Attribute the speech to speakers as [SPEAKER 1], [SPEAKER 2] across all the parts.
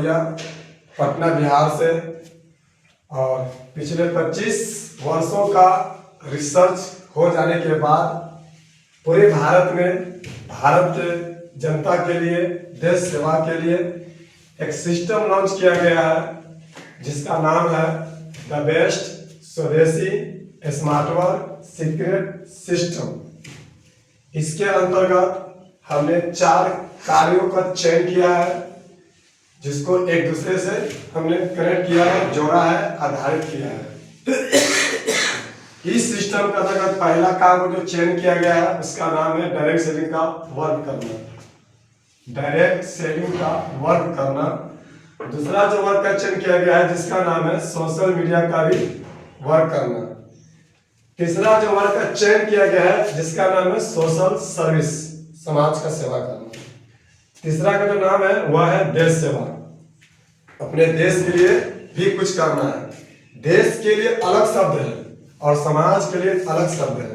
[SPEAKER 1] बढ़िया, पटना बिहार से। और पिछले 25 वर्षों का रिसर्च हो जाने के बाद पूरे भारत में भारत के जनता के लिए, देश सेवा के लिए एक सिस्टम लॉन्च किया गया है जिसका नाम है द बेस्ट स्वदेशी स्मार्ट वर्क सीक्रेट सिस्टम। इसके अंतर्गत हमने 4 कार्यों का चयन किया है जिसको एक दूसरे से हमने कनेक्ट किया है, जोड़ा है, आधारित किया है। इस सिस्टम के अंतर्गत पहला काम जो चयन किया गया है उसका नाम है डायरेक्ट सेलिंग का वर्क करना। डायरेक्ट सेलिंग का वर्क करना। दूसरा जो वर्क का चयन किया गया है जिसका नाम है सोशल मीडिया का भी वर्क करना। तीसरा जो वर्क का चयन किया गया है जिसका नाम है सोशल सर्विस, समाज का सेवा करना। तीसरा का जो नाम है वह है देश सेवा, अपने देश के लिए भी कुछ करना है। देश के लिए अलग शब्द है और समाज के लिए अलग शब्द है।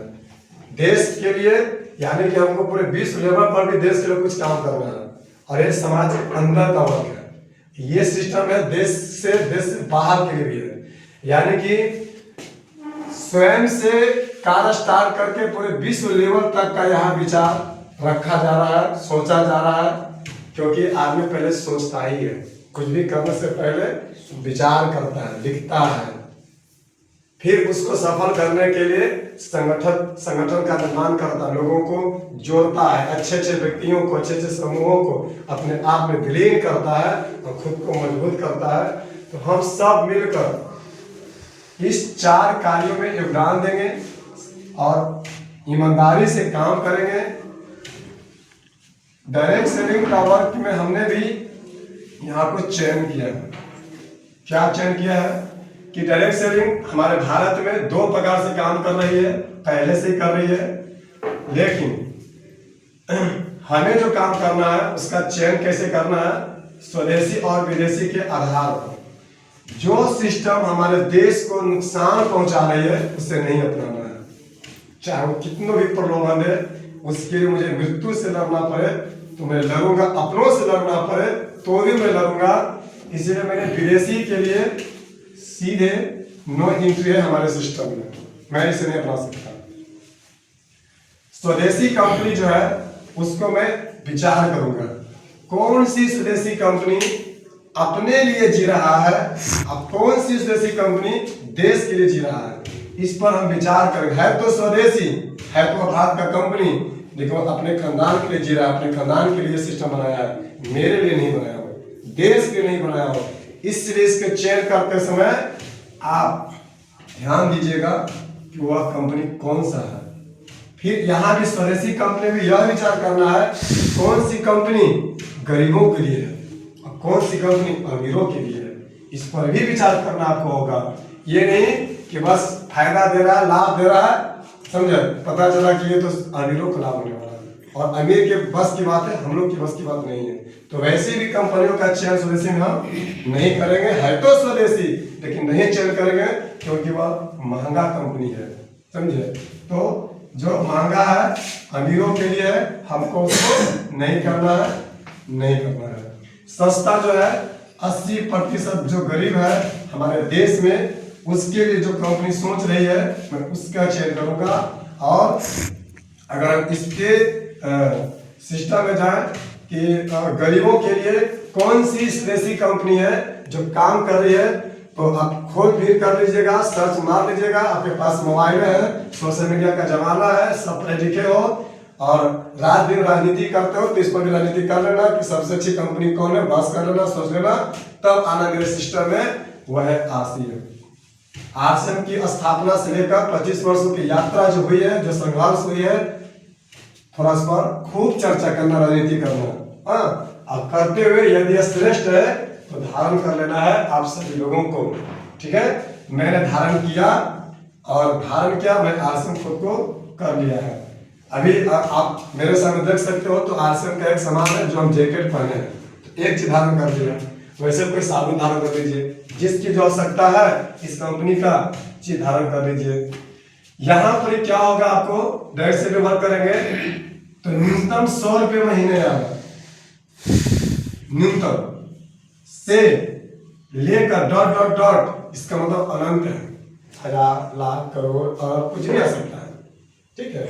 [SPEAKER 1] देश के लिए यानी कि हमको पूरे विश्व लेवल पर भी देश के लिए कुछ काम करना है, और ये समाज के अंदर का वर्क है। ये सिस्टम है देश से बाहर के लिए भी है, यानी कि स्वयं से कार्य स्टार्ट करके पूरे विश्व लेवल तक का यहाँ विचार रखा जा रहा है, सोचा जा रहा है। क्योंकि आदमी पहले सोचता ही है, कुछ भी करने से पहले विचार करता है, लिखता है, फिर उसको सफल करने के लिए संगठन का निर्माण करता है, लोगों को जोड़ता है, अच्छे अच्छे व्यक्तियों को, अच्छे अच्छे समूहों को अपने आप में विलीन करता है और खुद को मजबूत करता है। तो हम सब मिलकर इस 4 कार्यों में योगदान देंगे और ईमानदारी से काम करेंगे। डायरेक्ट सेलिंग का वर्क में हमने भी यहाँ कुछ चयन किया है। क्या चयन किया है कि डायरेक्ट सेलिंग हमारे भारत में 2 प्रकार से काम कर रही है, पहले से ही कर रही है, लेकिन हमें जो काम करना है उसका चयन कैसे करना है, स्वदेशी और विदेशी के आधार पर। जो सिस्टम हमारे देश को नुकसान पहुंचा रही है उसे नहीं अपनाना है, चाहे वो कितना भी प्रलोभन है। उसके लिए मुझे मृत्यु से लड़ना पड़े तो मैं लड़ूंगा, अपनों से लड़ना पड़े तो भी मैं लड़ूंगा। इसलिए मैंने विदेशी के लिए सीधे नो एंट्री है हमारे सिस्टम में, मैं इसे नहीं अपना सकता। स्वदेशी कंपनी जो है उसको मैं विचार करूंगा, कौन सी स्वदेशी कंपनी अपने लिए जी रहा है, अब कौन सी स्वदेशी कंपनी देश के लिए जी रहा है, इस पर हम विचार करेंगे। है तो स्वदेशी, है तो भारत का कंपनी, लेकिन अपने खानदान के लिए जी रहा है, अपने खानदान के लिए सिस्टम बनाया है, मेरे लिए नहीं बनाया हो, देश के लिए नहीं बनाया हो। इसलिए इसके चयन करते समय आप ध्यान दीजिएगा कि वह कंपनी कौन सा है। फिर यहाँ भी स्वदेशी कंपनी में यह विचार करना है कौन सी कंपनी गरीबों के लिए है और कौन सी कंपनी अमीरों के लिए है, इस पर भी विचार करना आपको होगा। ये नहीं कि बस फायदा दे रहा है, लाभ दे रहा है, समझे, पता चला कि ये तो अमीरों को लाभ होने वाला है और अमीर के बस की बात है, हम लोग की बस की बात नहीं है। तो वैसे भी कंपनियों का चयन स्वदेशी में हम नहीं करेंगे। है तो स्वदेशी लेकिन नहीं चयन करेंगे क्योंकि वह महंगा कंपनी है, समझे। तो जो महंगा है, अमीरों के लिए है, हमको उसको नहीं करना है, नहीं करना है। सस्ता जो है 80% जो गरीब है हमारे देश में, उसके लिए जो कंपनी सोच रही है मैं उसका चयन करूंगा। और अगर इसके सिस्टम में जाए कि गरीबों के लिए कौन सी स्वदेशी कंपनी है जो काम कर रही है, तो आप खोज भी कर लीजिएगा, सर्च मार लीजिएगा, आपके पास मोबाइल है, सोशल मीडिया का जमाना है, सब पढ़े लिखे हो और रात दिन राजनीति करते हो तो इस पर भी राजनीति कर लेना कि सबसे अच्छी कंपनी कौन है, बस कर लेना, सोच लेना, तब आना मेरे सिस्टम में। वह है आरसीएम। आरसीएम की स्थापना से लेकर 25 वर्षों की यात्रा जो हुई है, जो संघर्ष हुई है, थोड़ा इस पर खूब चर्चा करना, राजनीति करना। हाँ, अब करते हुए यदि श्रेष्ठ है तो धारण कर लेना है आप सभी लोगों को, ठीक है। मैंने धारण किया और धारण किया, मैं आरसीएम खुद को कर लिया है। अभी आप मेरे सामने देख सकते हो तो आरसीएम का एक सामान है जो हम जैकेट पहने हैं, तो एक चीज धारण कर लिया। वैसे कोई साबुन धारण कर लीजिए, जिसकी जो आवश्यकता है इस कंपनी का चीज धारण कर लीजिए। यहाँ पर क्या होगा, आपको डायरेक्ट से व्यवहार करेंगे तो न्यूनतम 100 रुपये महीने आएगा, न्यूनतम से लेकर डॉट डॉट डॉट, इसका मतलब अनंत है, हजार लाख करोड़ और कुछ भी आ सकता है। ठीक है,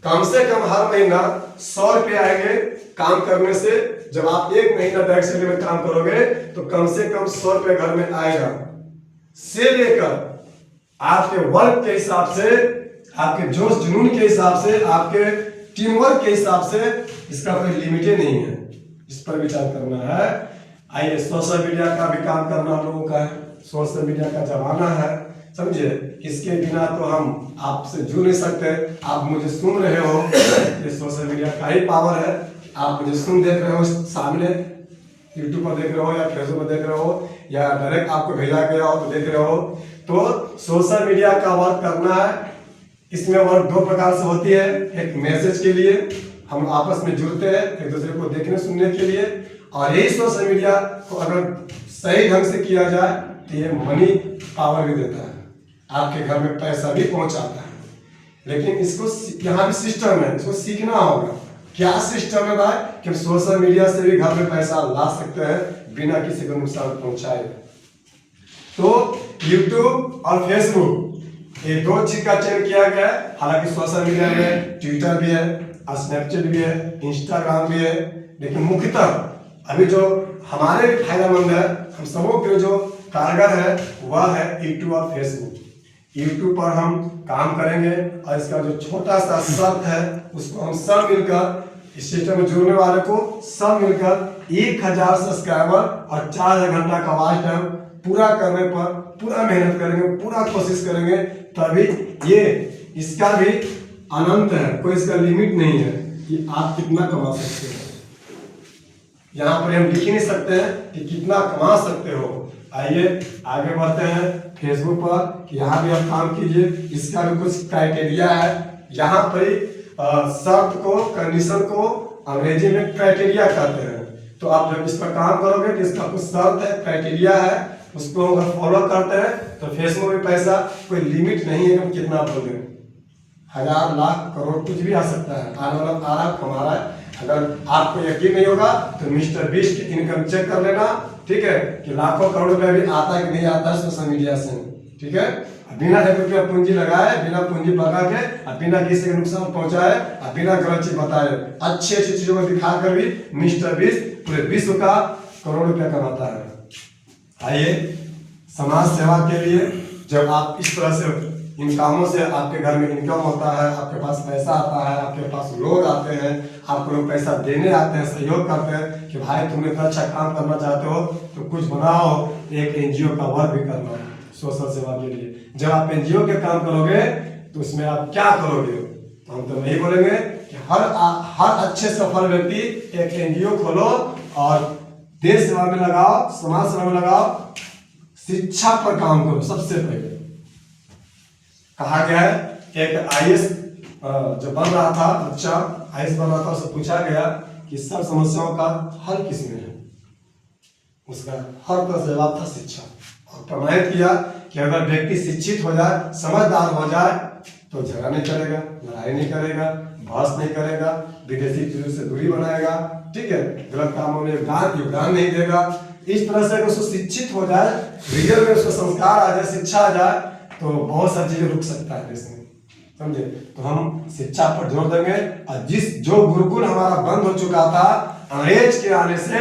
[SPEAKER 1] कम से कम हर महीना 100 रुपये आएंगे काम करने से। जब आप 1 महीना डायरेक्ट सैलरी में काम करोगे तो कम से कम 100 रुपये घर में आएगा। से लेकर आपके वर्क के हिसाब से, आपके जोश जुनून के हिसाब से, आपके टीम वर्क के हिसाब से, इसका कोई लिमिट ही नहीं है। इस पर विचार करना है। आइए, सोशल मीडिया का भी काम करना लोगों का है, सोशल मीडिया का जमाना है, समझे। इसके बिना तो हम आपसे जुड़ नहीं सकते। आप मुझे सुन रहे हो, ये सोशल मीडिया का ही पावर है। आप मुझे सुन देख रहे हो सामने, यूट्यूब पर देख रहे हो या फेसबुक पर देख रहे हो या डायरेक्ट आपको भेजा गया हो तो देख रहे हो। तो सोशल मीडिया का वर्क करना है। इसमें वर्क 2 प्रकार से होती है। एक मैसेज के लिए, हम आपस में जुड़ते हैं एक दूसरे को देखने सुनने के लिए, और यही सोशल मीडिया को अगर सही ढंग से किया जाए तो ये मनी पावर भी देता है, आपके घर में पैसा भी पहुंचाता है। लेकिन इसको यहाँ भी सिस्टम है, इसको सीखना होगा। क्या सिस्टम है भाई कि हम सोशल मीडिया से भी घर में पैसा ला सकते हैं बिना किसी को नुकसान पहुंचाए। तो यूट्यूब और फेसबुक, ये 2 चीज का चयन किया गया है। हालांकि सोशल मीडिया में ट्विटर भी है, स्नैपचैट भी है, इंस्टाग्राम भी है, लेकिन मुख्यतः अभी जो हमारे लिए फायदेमंद है, हम सबों के जो कारगर है, वह है यूट्यूब और फेसबुक। यूट्यूब पर हम काम करेंगे और इसका जो छोटा सा शर्त है उसको हम सब मिलकर, इस सिस्टम में जुड़ने वाले को सब मिलकर 1000 सब्सक्राइबर और 4000 घंटा का वॉच टाइम पूरा करने पर पूरा मेहनत करेंगे, पूरा कोशिश करेंगे, तभी ये इसका भी अनंत है, कोई इसका लिमिट नहीं है कि आप कितना कमा सकते हो। यहाँ पर हम लिख ही नहीं सकते हैं कि कितना कमा सकते हो। आइए आगे बढ़ते हैं फेसबुक पर कि यहाँ भी आप काम कीजिए। इसका भी कुछ क्राइटेरिया है। यहाँ पर शर्त को, कंडीशन को अंग्रेजी में क्राइटेरिया कहते हैं। तो आप जब इस पर काम करोगे तो इसका कुछ शर्त है, क्राइटेरिया है, उसको अगर फॉलो करते हैं तो फेसबुक में पैसा कोई लिमिट नहीं है कि हम कितना बोले, 1000 लाख करोड़ कुछ भी आ सकता है, आने वाला आ रहा कमा रहा है। अगर आपको यकीन नहीं होगा तो मिस्टर बीस्ट की इनकम चेक कर लेना, ठीक है, कि लाखों करोड़ रुपए भी आता है कि नहीं आता है सोशल मीडिया से, ठीक है। बिना 1 रुपया पूंजी लगाए, बिना पूंजी लगा के, बिना किसी को नुकसान पहुंचाए, बिना गलत चीज बताए, अच्छी अच्छी चीजों को दिखाकर भी मिस्टर बीस्ट पूरे विश्व का करोड़ रुपया कमाता है। आइए, समाज सेवा के लिए जब आप इस तरह से इन कामों से आपके घर में इनकम होता है, आपके पास पैसा आता है, आपके पास लोग आते हैं, आपको लोग पैसा देने आते हैं, सहयोग करते हैं कि भाई तुम इतना अच्छा काम करना चाहते हो तो कुछ बनाओ। एक NGO का वर्क भी करना है सोशल सेवा के लिए। जब आप NGO के काम करोगे तो उसमें आप क्या करोगे, तो हम तो नहीं बोलेंगे कि हर अच्छे सफल व्यक्ति एक NGO खोलो और देश सेवा में लगाओ, समाज सेवा में लगाओ, शिक्षा पर काम करो। सबसे पहले कहा गया है कि एक IAS जब बन रहा था, बच्चा IAS बन रहा था, उससे पूछा गया कि सब समस्याओं का हल किसमें है, उसका हर तरह से जवाब था शिक्षा। और प्रमाणित किया कि अगर व्यक्ति शिक्षित हो जाए, समझदार हो जाए तो झगड़ा नहीं करेगा, लड़ाई नहीं करेगा, बहस नहीं करेगा, विदेशी चीजों से दूरी बनाएगा, ठीक है, गलत कामों में योगदान नहीं देगा। इस तरह से अगर उसको शिक्षित हो जाए, रियल में उसको संस्कार आ जाए, शिक्षा आ जाए, तो बहुत सारी चीजें रुक सकता है देश में, समझे। तो हम शिक्षा पर जोर देंगे। और जो गुरुकुल हमारा बंद हो चुका था अंग्रेज के आने से,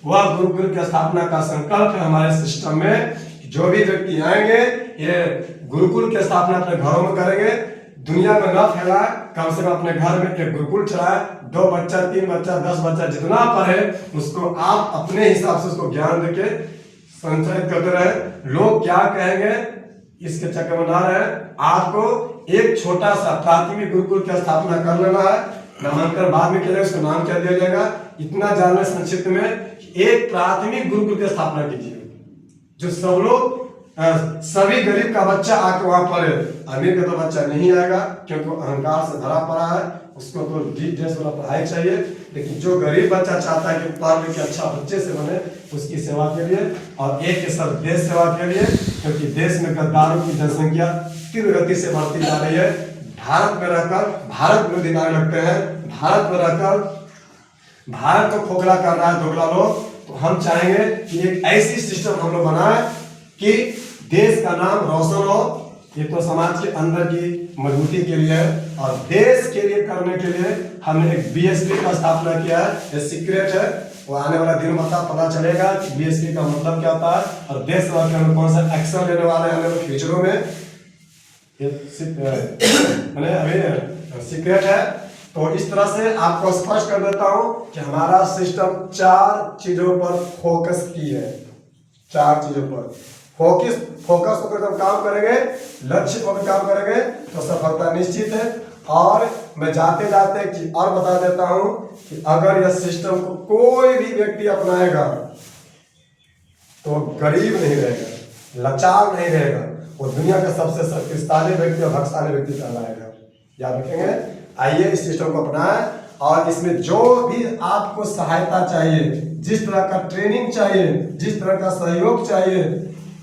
[SPEAKER 1] वह गुरुकुल की स्थापना का संकल्प है हमारे सिस्टम में। जो भी व्यक्ति आएंगे ये गुरुकुल की स्थापना अपने घरों में करेंगे, दुनिया में न फैलाए, कम से कम अपने घर में एक गुरुकुल चलाए। 2 बच्चा, 3 बच्चा, 10 बच्चा जितना पढ़े उसको आप अपने हिसाब से उसको ज्ञान देके संचालित करते रहे। लोग क्या कहेंगे इसके चक्कर में ना रहे। आपको एक छोटा सा प्राथमिक गुरुकुल की स्थापना कर लेना है, नामांकन बाद में किया जाएगा, उसका नाम क्या दिया जाएगा, इतना जानना संक्षिप्त में। एक प्राथमिक गुरुकुल की स्थापना कीजिए जो सब लोग, सभी गरीब का बच्चा आके वहां पढ़े। अमीर का तो बच्चा नहीं आएगा क्योंकि अहंकार से भरा पड़ा है, उसको तो ड्रेस वाला पढ़ाई चाहिए। लेकिन जो गरीब बच्चा चाहता है कि पढ़ लिख के अच्छा बच्चे से बने, उसकी सेवा के लिए और एक के साथ देश सेवा के लिए, क्योंकि देश में गद्दारों की जनसंख्या तीव्र गति से बढ़ती जा रही है। भारत में रहकर भारत विरोधी नारे लगते हैं, भारत में रहकर भारत को खोखला कर रहा है दोगला लोग, तो हम चाहेंगे कि एक ऐसी सिस्टम हम लोग बनाए कि देश का नाम रोशन हो। ये तो समाज के अंदर की मजबूती के लिए है, और देश के लिए करने के लिए हमने एक बीएसपी का स्थापना किया है। ये सीक्रेट है, वो आने वाला दिन पता चलेगा कि बीएसपी का मतलब क्या होता है और देश सेवा के अंदर कौन सा एक्शन लेने वाले हैं हमें फ्यूचरों में। मैंने अभी सीक्रेट है। तो इस तरह से आपको स्पष्ट कर देता हूं कि हमारा सिस्टम 4 चीजों पर फोकस की है। 4 चीजों पर फोकस होकर जब काम करेंगे, लक्ष्य होकर काम करेंगे तो सफलता निश्चित है। और मैं जाते जाते और बता देता हूं कि अगर यह सिस्टम को कोई भी व्यक्ति अपनाएगा तो गरीब नहीं रहेगा, लाचार नहीं रहेगा, वो दुनिया का सबसे शक्तिशाली व्यक्ति और भाग्यशाली व्यक्ति कहलाएगा। याद रखेंगे। आइए इस सिस्टम को अपनाएं, और इसमें जो भी आपको सहायता चाहिए, जिस तरह का ट्रेनिंग चाहिए, जिस तरह का सहयोग चाहिए,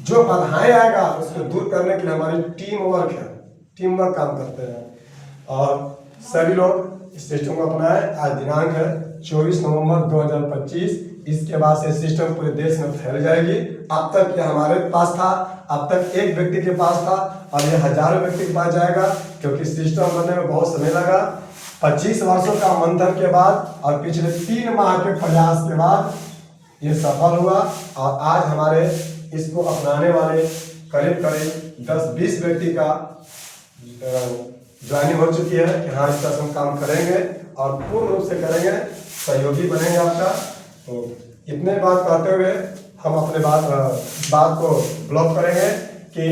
[SPEAKER 1] जो बाधाएं आएगा उसको दूर करने के लिए हमारी टीम वर्क है, टीम वर्क काम करते हैं। और सभी लोग इस सिस्टम को अपनाएं। आज दिनांक है 24 नवंबर 2025। इसके बाद से सिस्टम पूरे देश में फैल जाएगी। अब तक ये हमारे पास था, अब तक एक व्यक्ति के पास था, और ये हजारों व्यक्ति के पास जाएगा, क्योंकि सिस्टम बनने में बहुत समय लगा। 25 वर्षों का मंथन के बाद और पिछले 3 माह के प्रयास के बाद ये सफल हुआ। और आज हमारे इसको अपनाने वाले करीब 10-20 व्यक्ति का ज्वाइनिंग हो चुकी है कि हाँ इस तरह हम काम करेंगे और पूर्ण रूप से करेंगे, सहयोगी बनेंगे आपका। तो इतने बात कहते हुए हम अपने बात को ब्लॉक करेंगे कि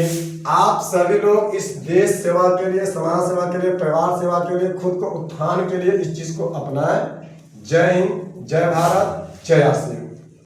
[SPEAKER 1] आप सभी लोग इस देश सेवा के लिए, समाज सेवा के लिए, परिवार सेवा के लिए, खुद को उत्थान के लिए इस चीज को अपनाएं। जय हिंद, जय भारत, जय आसिया।